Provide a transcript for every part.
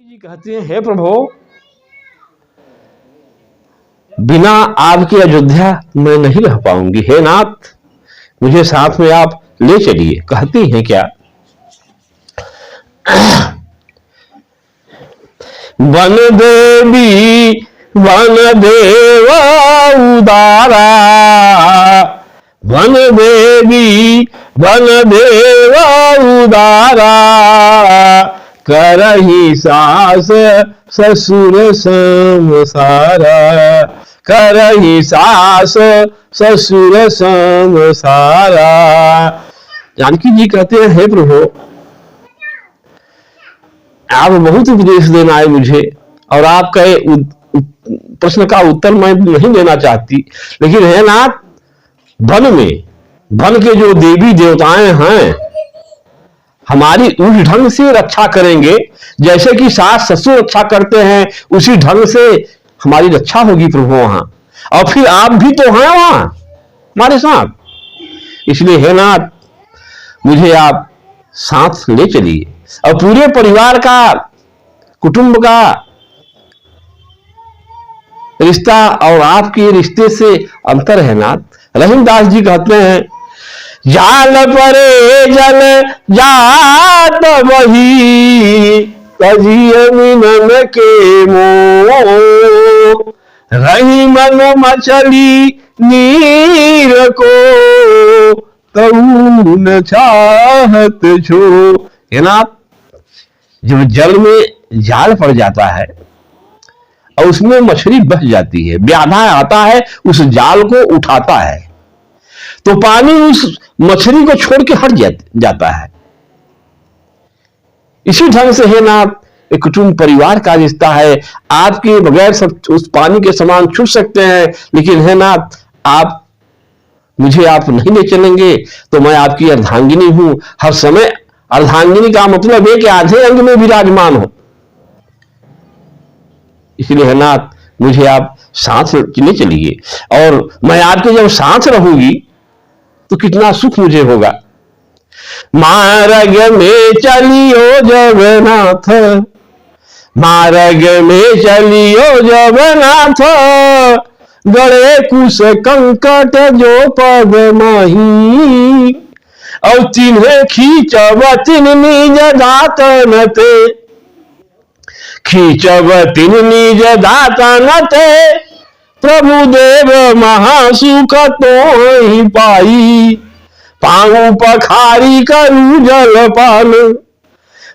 जी कहते हैं, हे प्रभु, बिना आपके अयोध्या मैं नहीं रह पाऊंगी। हे नाथ, मुझे साथ में आप ले चलिए। कहती हैं क्या, वन देवी वन देवा उदारा, वन देवी वन देवा उदारा, करही सास ससुर संसारा, करही सास ससुर संसारा। जानकी जी कहते हैं, हे प्रभु, आप बहुत उपदेश देना है मुझे, और आपका प्रश्न का उत्तर मैं नहीं देना चाहती, लेकिन है नाथ, वन में वन के जो देवी देवताएं हैं हमारी उस ढंग से रक्षा करेंगे जैसे कि सास ससुर रक्षा करते हैं, उसी ढंग से हमारी रक्षा होगी प्रभु वहां। और फिर आप भी तो हैं वहां हमारे साथ, इसलिए है नाथ, मुझे आप साथ ले चलिए। और पूरे परिवार का, कुटुंब का रिश्ता और आपके रिश्ते से अंतर है नाथ। रहीमदास जी कहते हैं, जाल परे जल जात वही, तजिय मिलन के मोह, रही मन मछली नीर को, तऊ न चाहत छो। है ना, जब जल में जाल पड़ जाता है और उसमें मछली बह जाती है, व्याधा आता है, उस जाल को उठाता है, तो पानी उस मछली को छोड़ के हट जाता है। इसी ढंग से है ना, एक कुटुंब परिवार का रिश्ता है। आपके बगैर सब उस पानी के समान छूट सकते हैं, लेकिन है ना, आप मुझे आप नहीं ले चलेंगे तो मैं आपकी अर्धांगिनी हूं। हर समय अर्धांगिनी का मतलब है कि आधे अंग में विराजमान हो, इसलिए है नाथ, मुझे आप साथ ले चलिए। और मैं आपके जब साथ रहूंगी तो कितना सुख मुझे होगा। मार्ग में चलियो जगन्नाथ, मार्ग में चलियो जगन्नाथ, गड़े कुश कंकट जो पद माही, और चिन्हे खींचब तिन निज दातन ते, खींचब तिन निज दातन ते, प्रभु देव महासुख तोहि पाई, पाऊ पखारी करू जलपान,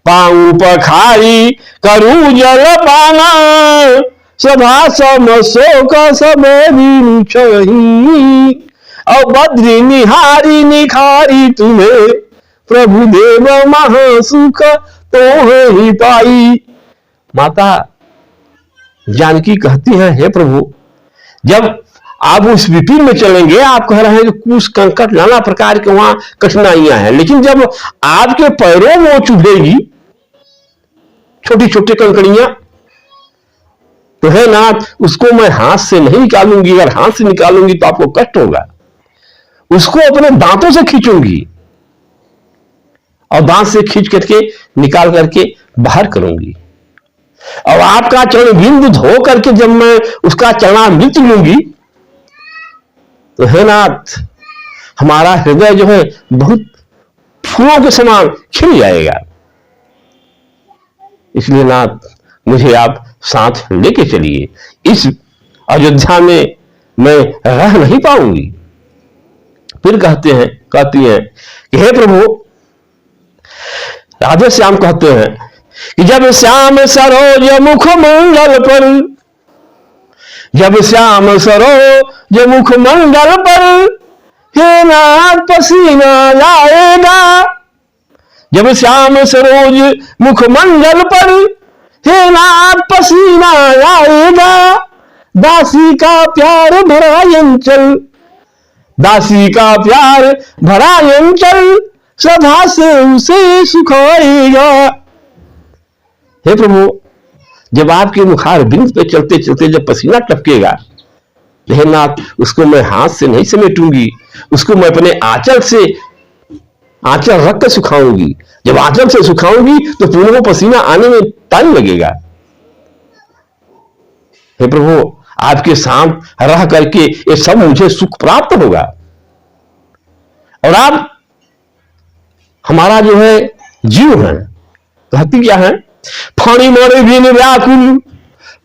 पाऊ पखारी करू जलपान, सभा सम शोक सबेरी छही, और बद्री निहारी निखारी तुम्हें, प्रभु देव महासुख तोहि पाई। माता जानकी कहती हैं, हे प्रभु, जब आप उस विपिन में चलेंगे, आप कह रहे हैं कि कुछ कंकट नाना प्रकार के वहां कठिनाइयां हैं, लेकिन जब आपके पैरों में वो चुभेगी छोटी छोटी कंकड़ियां, तो है नाथ, उसको मैं हाथ से नहीं निकालूंगी। अगर हाथ से निकालूंगी तो आपको कष्ट होगा, उसको अपने दांतों से खींचूंगी और दांत से खींच करके निकाल करके बाहर करूंगी। और आपका चरण बिंदु धो करके जब मैं उसका चरणामृत लूंगी तो है नाथ, हमारा हृदय जो है बहुत फूलों के समान खिल जाएगा। इसलिए नाथ, मुझे आप साथ लेके चलिए। इस अयोध्या में मैं रह नहीं पाऊंगी। फिर कहती हैं कि हे प्रभु, राधे श्याम कहते हैं कि जब श्याम सरोज मुख मंगल पर, जब श्याम सरोज मुख मंगल पर, हे नाथ पसीना लाएगा, जब श्याम सरोज मुख मंगल पर, हे नाथ पसीना लाएगा, दासी का प्यार भरा अंचल, दासी का प्यार भरा अंचल, सदा से उसे सुखाएगा। हे प्रभु, जब आपके मुखार बिंद पे चलते चलते जब पसीना टपकेगा, हे नाथ, उसको मैं हाथ से नहीं समेटूंगी, उसको मैं अपने आंचल से आंचल रख कर सुखाऊंगी, जब आंचल से सुखाऊंगी तो पूनों को पसीना आने में टाइम लगेगा। हे प्रभु, आपके साथ रह करके ये सब मुझे सुख प्राप्त होगा। और आप हमारा जो है जीव है, कहती क्या है, फणी मणि बिन व्याकुल,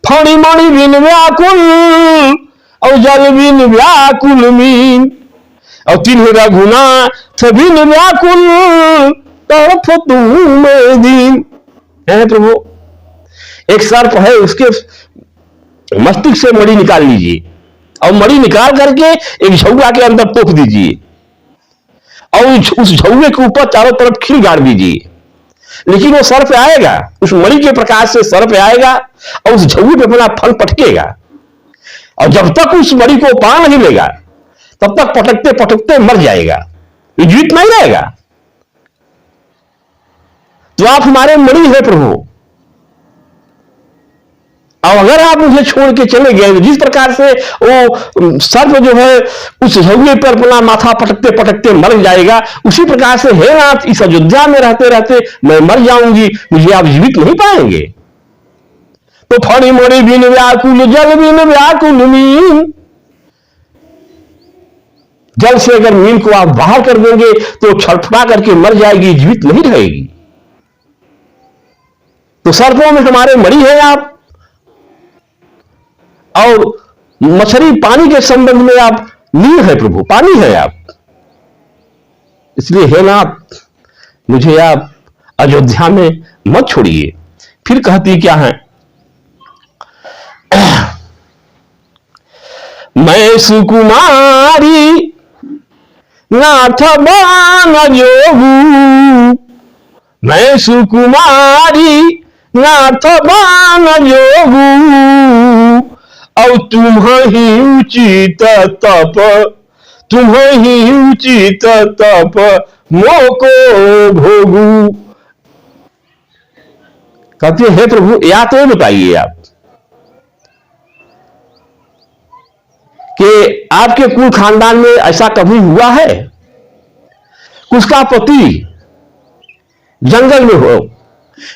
फणी मणि बिन व्याकुल, और जल बिन व्याकुल मीन, और तीन रघुनाथ बिन व्याकुल, तड़फ तुम दीन। है प्रभु, एक सर्प है, उसके मस्तिष्क से मणि निकाल लीजिए और मणि निकाल करके एक झौआ के अंदर तोप दीजिए और उस झौए के ऊपर चारों तरफ खील गाड़ दीजिए, लेकिन वो सर्प आएगा, उस मणि के प्रकाश से सर्प आएगा और उस झौए पे अपना फल पटकेगा, और जब तक उस मणि को पा नहीं लेगा तब तक पटकते पटकते मर जाएगा, ये जीवित नहीं रहेगा। तो आप हमारे मणि है प्रभु, और अगर आप मुझे छोड़ के चले गए, जिस प्रकार से वो सर्प जो है उस झौए पर अपना माथा पटकते पटकते मर जाएगा, उसी प्रकार से हे नाथ, इस अयोध्या में रहते रहते मैं मर जाऊंगी, मुझे आप जीवित नहीं पाएंगे। तो फणी मणि बिन व्याकुल, जल बिन व्याकुल मीन, जल से अगर मीन को आप बाहर कर देंगे तो छटपटा करके मर जाएगी, जीवित नहीं रहेगी। तो सर्पों में हमारे मणि है आप, और मछली पानी के संबंध में आप नीर है प्रभु, पानी है आप। इसलिए हे नाथ, मुझे आप अयोध्या में मत छोड़िए। फिर कहती क्या है, मैं सुकुमारी नाथ बान जोगू, मैं सुकुमारी नाथ बान जोगू, और तुम्हें उचित तप, तुम्हें उचित तप मोको भोगू। कहती है हे प्रभु, या तो बताइए आप कि आपके कुल खानदान में ऐसा कभी हुआ है कि उसका पति जंगल में हो,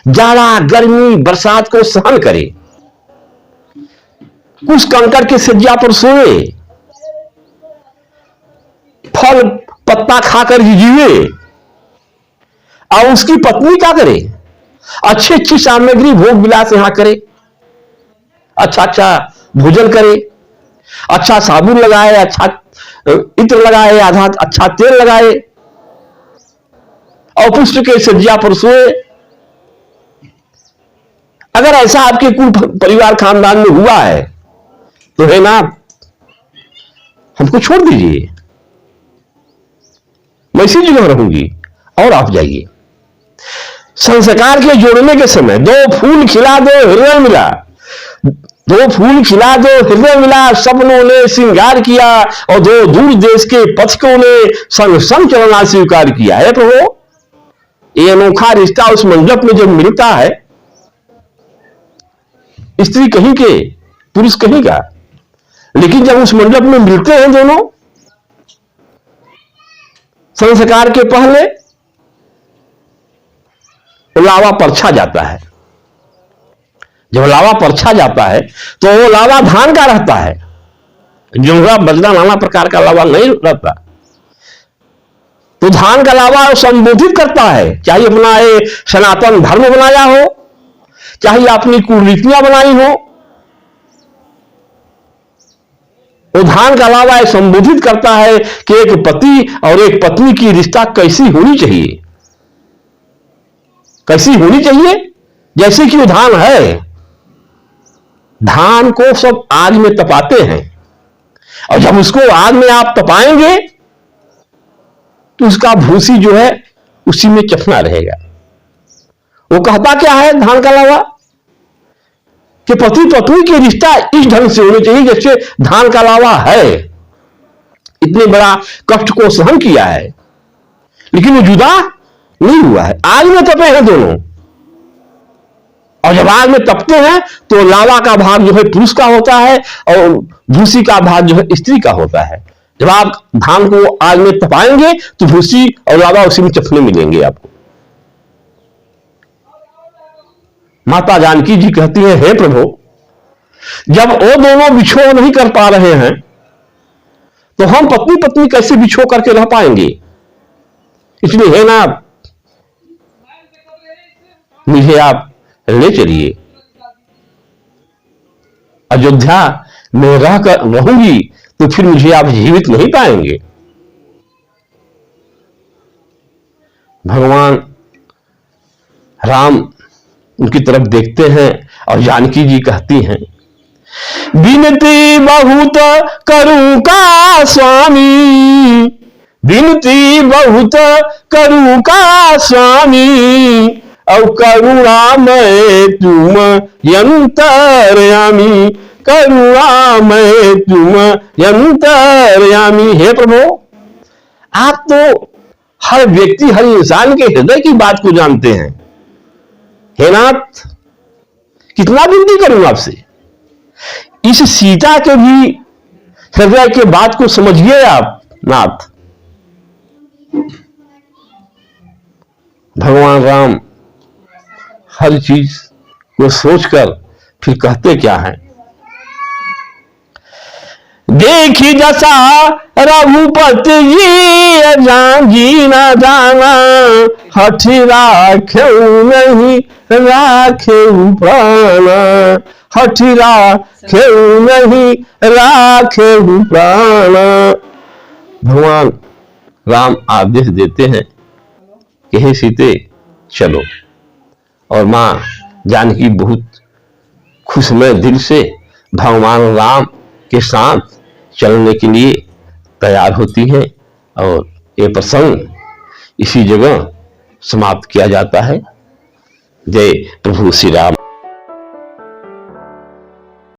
जाड़ा गर्मी बरसात को सहन करे, कुछ कंकड़ के सज्जा पर सोए, फल पत्ता खाकर जीवे, और उसकी पत्नी क्या करे, अच्छी अच्छी सामग्री भोग विलास यहां करे, अच्छा अच्छा भोजन करे, अच्छा साबुन लगाए, अच्छा इत्र लगाए, आधा अच्छा तेल लगाए, और पुष्ट के सज्जा पर सोए। अगर ऐसा आपके कुल परिवार खानदान में हुआ है तो है ना, हमको छोड़ दीजिए, मैं इसी जगह रहूंगी और आप जाइए। संस्कार के जोड़ने के समय दो फूल खिला दो हृदय मिला, दो फूल खिला दो हृदय मिला, सपनों ने श्रृंगार किया और दो दूर देश के पथिकों ने संग संग चलना स्वीकार किया है प्रभु। ये अनोखा रिश्ता उस मंडप में जब मिलता है, स्त्री कहीं के पुरुष कहीं का, लेकिन जब उस मंडप में मिलते हैं दोनों संस्कार के पहले, लावा परछा जाता है। जब लावा परछा जाता है तो वो लावा धान का रहता है, जुमरा बजरा नाना प्रकार का लावा नहीं रहता। तो धान का लावा संबोधित करता है, चाहे अपना ये सनातन धर्म बनाया हो, चाहे अपनी कुरीतियां बनाई हो, वो धान का लावा संबोधित करता है कि एक पति और एक पत्नी की रिश्ता कैसी होनी चाहिए, कैसी होनी चाहिए। जैसे कि वो धान है, धान को सब आग में तपाते हैं, और जब उसको आग में आप तपाएंगे तो उसका भूसी जो है उसी में चफना रहेगा। वो कहता क्या है धान का लावा कि पति पत्नी के रिश्ता इस ढंग से होने चाहिए जैसे धान का लावा है, इतने बड़ा कष्ट को सहन किया है लेकिन वो जुदा नहीं हुआ है, आग में तपे हैं दोनों। और जब आग में तपते हैं तो लावा का भाग जो है पुरुष का होता है और भूसी का भाग जो है स्त्री का होता है। जब आप धान को आग में तपाएंगे तो भूसी और लावा उसी में चफने मिलेंगे आपको। माता जानकी जी कहती है, हे प्रभु, जब वो दोनों बिछो नहीं कर पा रहे हैं तो हम पत्नी पत्नी कैसे बिछो करके रह पाएंगे। इसलिए हे नाथ, मुझे आप ले चलिए। अयोध्या में रहूंगी तो फिर मुझे आप जीवित नहीं पाएंगे। भगवान राम उनकी तरफ देखते हैं और जानकी जी कहती हैं, विनती बहुत करूं का स्वामी, विनती बहुत करूं का स्वामी, और करुणा मैं तुम यंतर्यामी, करुणा मैं तुम यंतर्यामी। हे प्रभु, आप तो हर व्यक्ति, हर इंसान के हृदय की बात को जानते हैं। हे नाथ, कितना विनती करूं आपसे, इस सीता के भी हृदय के बात को समझिए आप नाथ। भगवान राम हर चीज को सोचकर फिर कहते क्या है, देखी जसा रघुपति जी जांगी न जाना, हठि राखे नहीं राखे प्राण, हठि राखे नहीं राखे प्राण। भगवान राम आदेश देते हैं कि हे सीते चलो, और मां जानकी बहुत खुशमय दिल से भगवान राम के साथ चलने के लिए तैयार होती है। और ये प्रसंग इसी जगह समाप्त किया जाता है। जय प्रभु श्री राम।